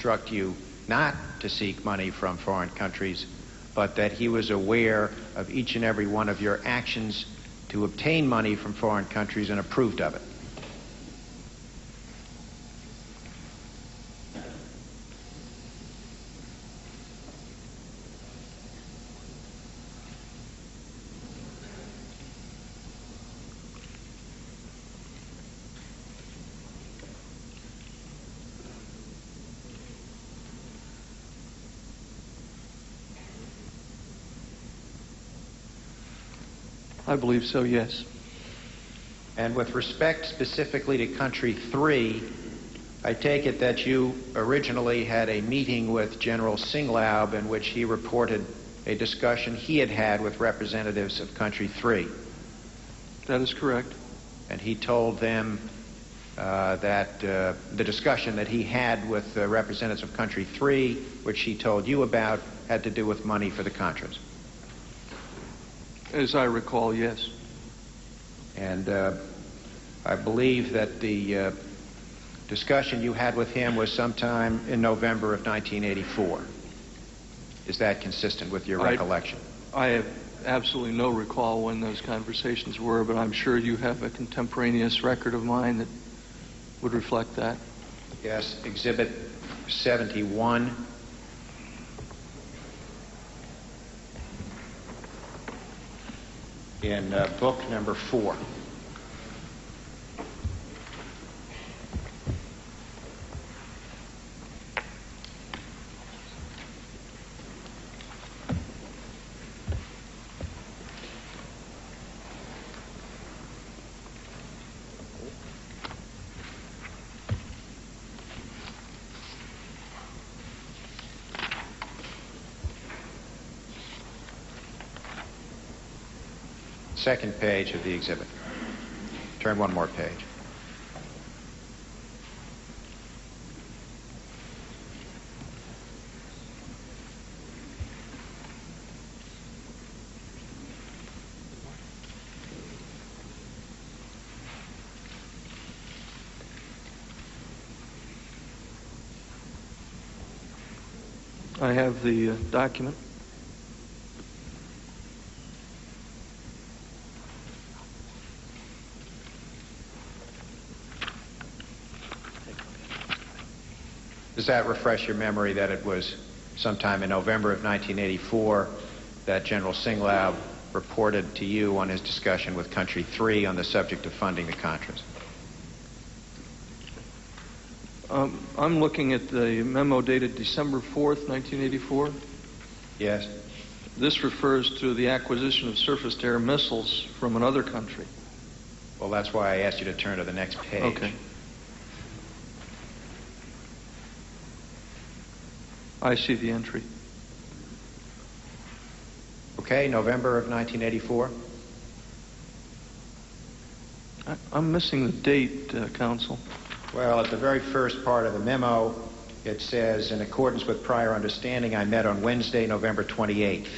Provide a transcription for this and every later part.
instruct you not to seek money from foreign countries, but that he was aware of each and every one of your actions to obtain money from foreign countries and approved of it? I believe so, yes. And with respect specifically to country 3, I take it that you originally had a meeting with General Singlaub in which he reported a discussion he had had with representatives of country 3. That is correct. And he told them that the discussion that he had with representatives of country 3, which he told you about, had to do with money for the Contras. As I recall, yes. And I believe that the discussion you had with him was sometime in November of 1984. Is that consistent with your recollection? I have absolutely no recall when those conversations were, but I'm sure you have a contemporaneous record of mine that would reflect that. Yes, Exhibit 71. In book number 4. Second page of the exhibit. Turn one more page. I have the document. Does that refresh your memory that it was sometime in November of 1984 that General Singlaub reported to you on his discussion with Country 3 on the subject of funding the Contras? I'm looking at the memo dated December 4th, 1984. Yes. This refers to the acquisition of surface-to-air missiles from another country. Well, that's why I asked you to turn to the next page. Okay. I see the entry. Okay, November of 1984. I'm missing the date, Counsel. Well, at the very first part of the memo, it says, in accordance with prior understanding, I met on Wednesday, November 28th.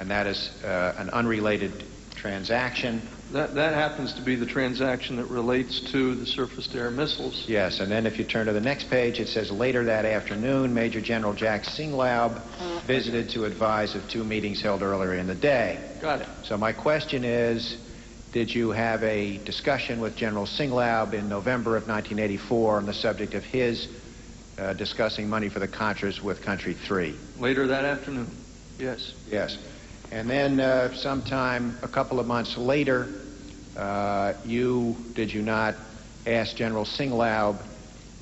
And that is an unrelated transaction. That happens to be the transaction that relates to the surface-to-air missiles. Yes, and then if you turn to the next page, it says, later that afternoon, Major General Jack Singlaub visited to advise of 2 meetings held earlier in the day. Got it. So my question is, did you have a discussion with General Singlaub in November of 1984 on the subject of his discussing money for the Contras with Country 3? Later that afternoon, yes. Yes. And then sometime a couple of months later, did you not ask General Singlaub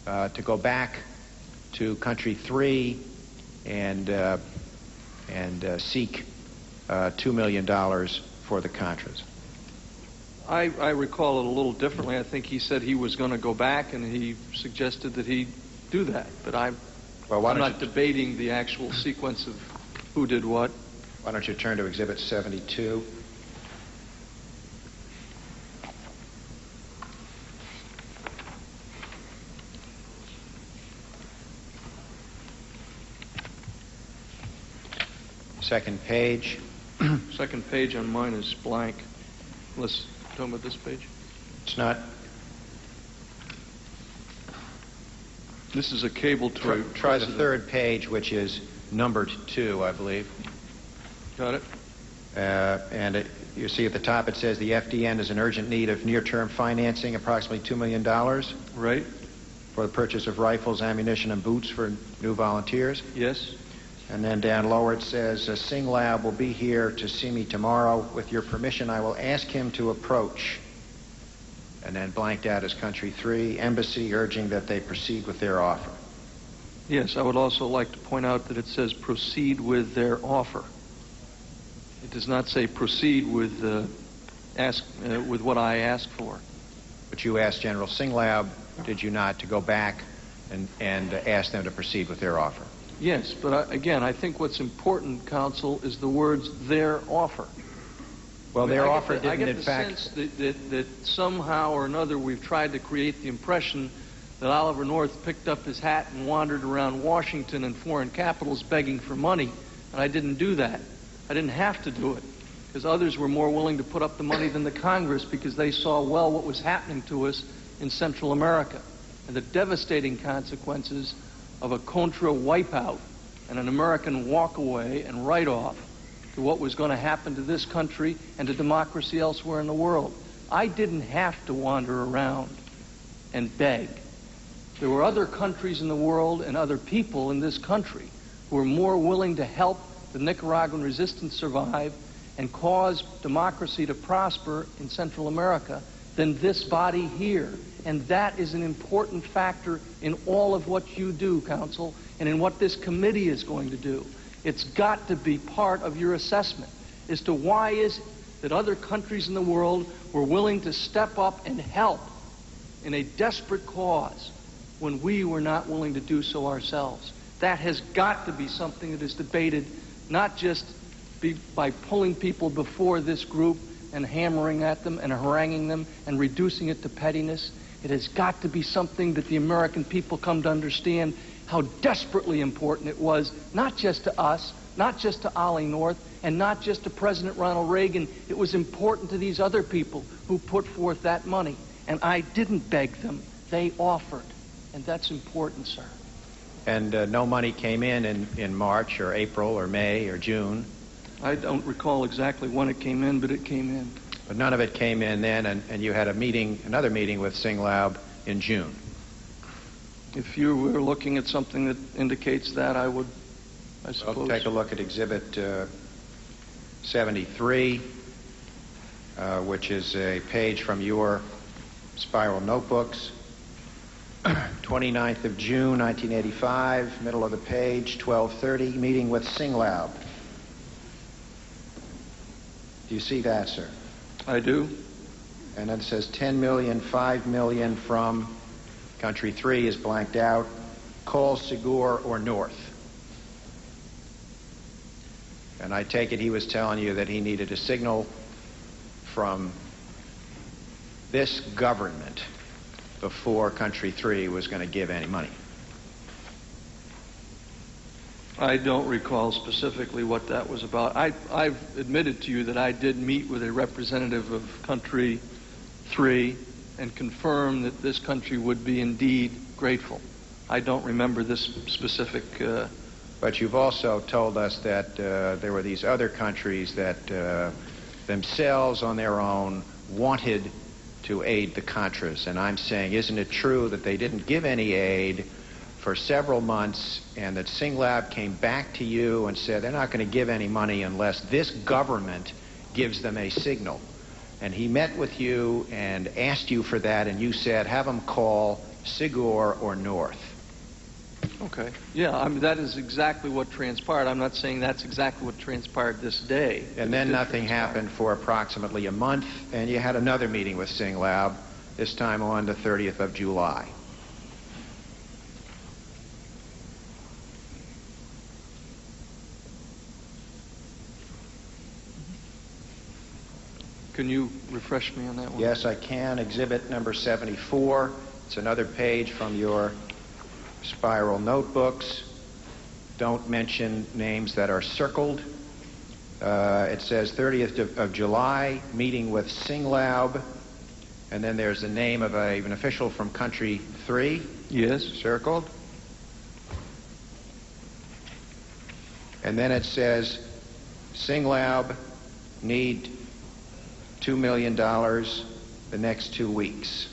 to go back to Country 3 and seek $2 million for the Contras? I recall it a little differently. I think he said he was going to go back, and he suggested that he do that. But I'm not debating the actual sequence of who did what. Why don't you turn to Exhibit 72? Second page. Second page on mine is blank. Let's talk about this page. It's not. This is a cable to Try the third page, which is numbered 2, I believe. Got it. You see at the top it says the FDN is in urgent need of near-term financing, approximately $2 million. Right. For the purchase of rifles, ammunition, and boots for new volunteers. Yes. And then down lower it says, Singh Lab will be here to see me tomorrow. With your permission, I will ask him to approach. And then blanked out as country 3, embassy urging that they proceed with their offer. Yes, I would also like to point out that it says proceed with their offer. It does not say proceed with what I asked for. But you asked General Singh Lab, did you not, to go back and ask them to proceed with their offer? Yes, but again, I think what's important, Counsel, is the words "their offer." Well, their offer didn't, I get in the fact... sense that somehow or another we've tried to create the impression that Oliver North picked up his hat and wandered around Washington and foreign capitals begging for money, and I didn't do that. I didn't have to do it, because others were more willing to put up the money than the Congress, because they saw well what was happening to us in Central America and the devastating consequences of a Contra wipeout and an American walkaway and write-off to what was going to happen to this country and to democracy elsewhere in the world. I didn't have to wander around and beg. There were other countries in the world and other people in this country who were more willing to help the Nicaraguan resistance survive and cause democracy to prosper in Central America than this body here. And that is an important factor in all of what you do, Counsel, and in what this committee is going to do. It's got to be part of your assessment as to why is it that other countries in the world were willing to step up and help in a desperate cause when we were not willing to do so ourselves. That has got to be something that is debated, not just by pulling people before this group and hammering at them and haranguing them and reducing it to pettiness. It has got to be something that the American people come to understand how desperately important it was, not just to us, not just to Ollie North, and not just to President Ronald Reagan. It was important to these other people who put forth that money. And I didn't beg them. They offered. And that's important, sir. And no money came in March or April or May or June? I don't recall exactly when it came in, but it came in. But none of it came in then, and you had another meeting with Singh Lab in June. If you were looking at something that indicates that, I suppose. Well, take a look at Exhibit 73, which is a page from your spiral notebooks. 29th of June, 1985, middle of the page, 12:30, meeting with Singh Lab. Do you see that, sir? I do. And then it says 10 million, 5 million from country 3 is blanked out. Call Sigur or North. And I take it he was telling you that he needed a signal from this government before country 3 was going to give any money. I don't recall specifically what that was about. I've admitted to you that I did meet with a representative of country 3 and confirmed that this country would be indeed grateful. I don't remember this specific... But you've also told us that there were these other countries that themselves on their own wanted to aid the Contras. And I'm saying, isn't it true that they didn't give any aid for several months, and that Singh Lab came back to you and said they're not going to give any money unless this government gives them a signal? And he met with you and asked you for that, and you said, have them call Sigur or North. Okay. Yeah, I mean, that is exactly what transpired. I'm not saying that's exactly what transpired this day. And then nothing happened for approximately a month, and you had another meeting with Singh Lab, this time on the 30th of July. Can you refresh me on that one? Yes, I can. Exhibit number 74. It's another page from your spiral notebooks. Don't mention names that are circled. It says 30th of July, meeting with Singh Lab. And then there's the name of an official from country 3. Yes. Circled. And then it says, Singlaub need $2 million the next 2 weeks.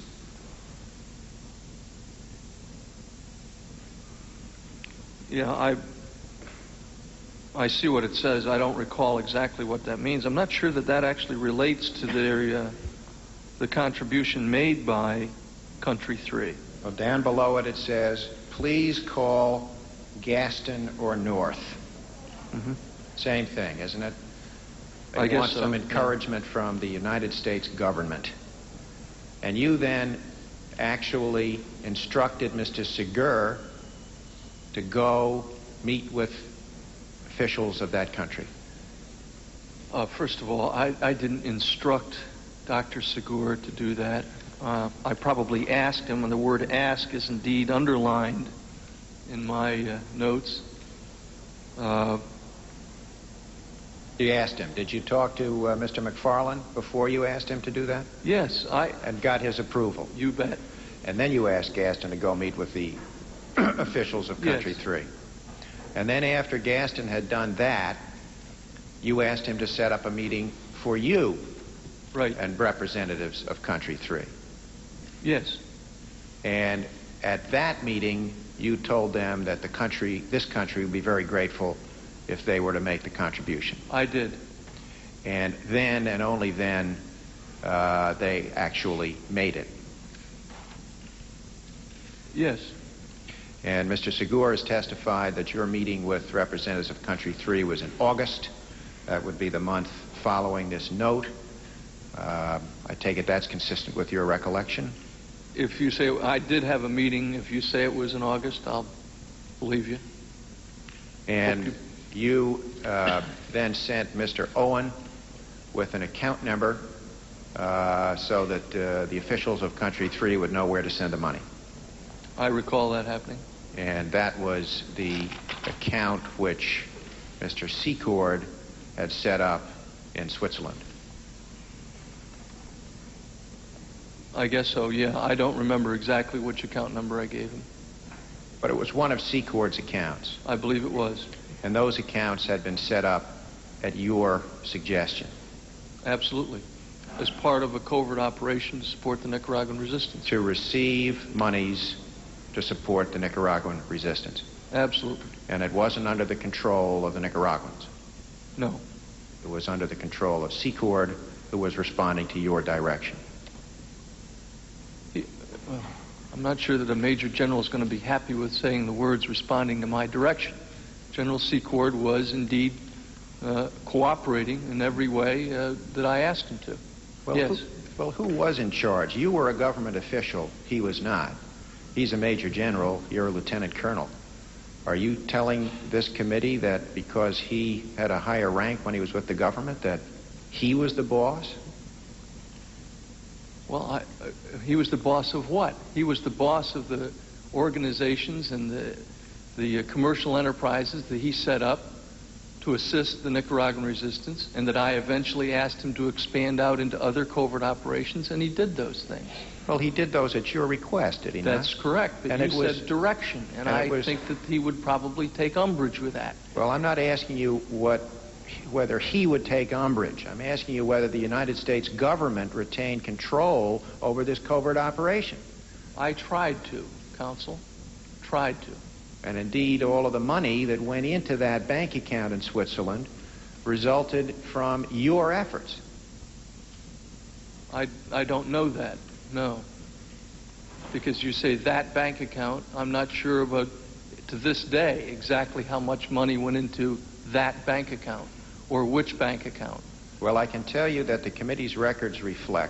Yeah, I see what it says. I don't recall exactly what that means. I'm not sure that that actually relates to the contribution made by Country 3. Well, down below it, it says, please call Gaston or North. Mm-hmm. Same thing, isn't it? They I guess want so, some yeah. encouragement from the United States government. And you then actually instructed Mr. Segur to go meet with officials of that country. First of all, I didn't instruct Dr. Segur to do that. I probably asked him, and the word ask is indeed underlined in my notes. You asked him. Did you talk to Mr. McFarland before you asked him to do that? Yes, And got his approval? You bet. And then you asked Gaston to go meet with the officials of Country Yes. 3. And then after Gaston had done that, you asked him to set up a meeting for you Right. and representatives of Country 3. Yes. And at that meeting, you told them that this country would be very grateful if they were to make the contribution. I did. And then, and only then, they actually made it. Yes. And Mr. Segur has testified that your meeting with representatives of Country 3 was in August. That would be the month following this note. I take it that's consistent with your recollection? If you say I did have a meeting, if you say it was in August, I'll believe you. And you then sent Mr. Owen with an account number so that the officials of Country 3 would know where to send the money. I recall that happening. And that was the account which Mr. Secord had set up in Switzerland. I guess so, yeah. I don't remember exactly which account number I gave him. But it was one of Secord's accounts. I believe it was. And those accounts had been set up at your suggestion. Absolutely. As part of a covert operation to support the Nicaraguan resistance. To receive monies to support the Nicaraguan resistance. Absolutely. And it wasn't under the control of the Nicaraguans. No. It was under the control of Secord, who was responding to your direction. Well, I'm not sure that a major general is going to be happy with saying the words responding to my direction. General Secord was indeed cooperating in every way that I asked him to. Well, yes. Who was in charge? You were a government official. He was not. He's a major general. You're a lieutenant colonel. Are you telling this committee that because he had a higher rank when he was with the government, that he was the boss? Well, he was the boss of what? He was the boss of the organizations and the commercial enterprises that he set up to assist the Nicaraguan resistance, and that I eventually asked him to expand out into other covert operations, and he did those things. Well, he did those at your request, did he not? That's correct, but And you it was- said direction, and I think that he would probably take umbrage with that. Well, I'm not asking you whether he would take umbrage. I'm asking you whether the United States government retained control over this covert operation. I tried to, Counsel. Tried to. And indeed, all of the money that went into that bank account in Switzerland resulted from your efforts. I don't know that, no. Because you say that bank account, I'm not sure about, to this day, exactly how much money went into that bank account, or which bank account. Well, I can tell you that the committee's records reflect